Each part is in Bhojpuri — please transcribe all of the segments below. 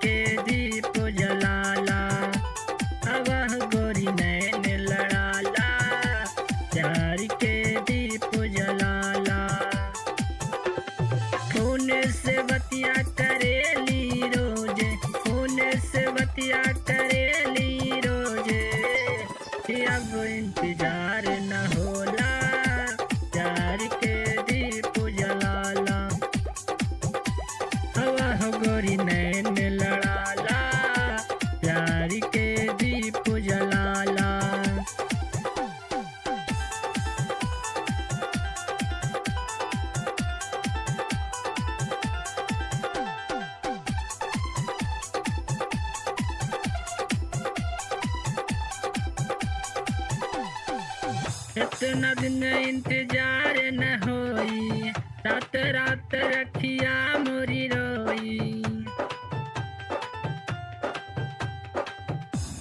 के दीप जलाला, अब गोरी नैन लड़ाला, प्यार के दीप जलाला। फोन से बतिया करेली रोजे, फोन से बतिया करेली रोजे, अब इंतजार न होला, प्यार के दीप जलाला, अब गोरी नैन लड़ाला, प्यार के दीप जलाला। इतना दिन इंतजार न होई, रात रात रखिया मोरी रोई।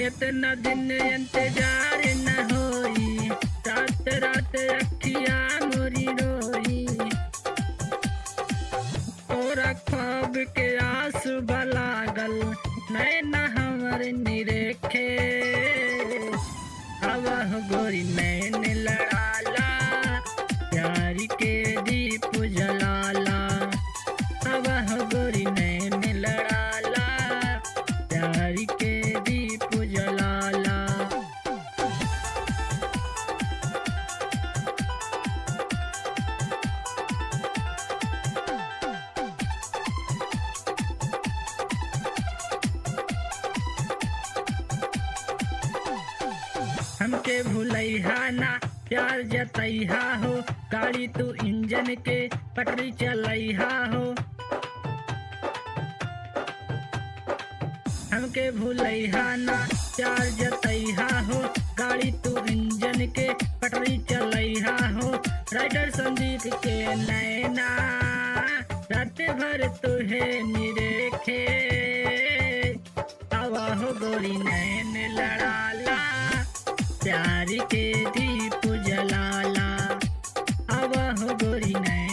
इतना दिन इंतजार न होई, रात रात रखिया मोरी रोई। तोरा ख्वाब के आंसू लागल, नैना हमर निरेखे, अब गोरी नैन लड़ाला, प्यार के दीप जलाला, अब गोरी नैन लड़ाला, प्यार के दीप जलाला। हमके भूलैहा ना, प्यार जतैहा हो, गाड़ी तू इंजन के पटरी चलैहा हो। हमके भूलैहा ना, प्यार जतैहा हो, गाड़ी तू इंजन के पटरी चलैहा हो। राइटर संदीप के नैना, रात भर तुहे निरेखे, आवा हो गोरी नैन लड़ाला, प्यार के दीप जलाला, अब गोरी नैन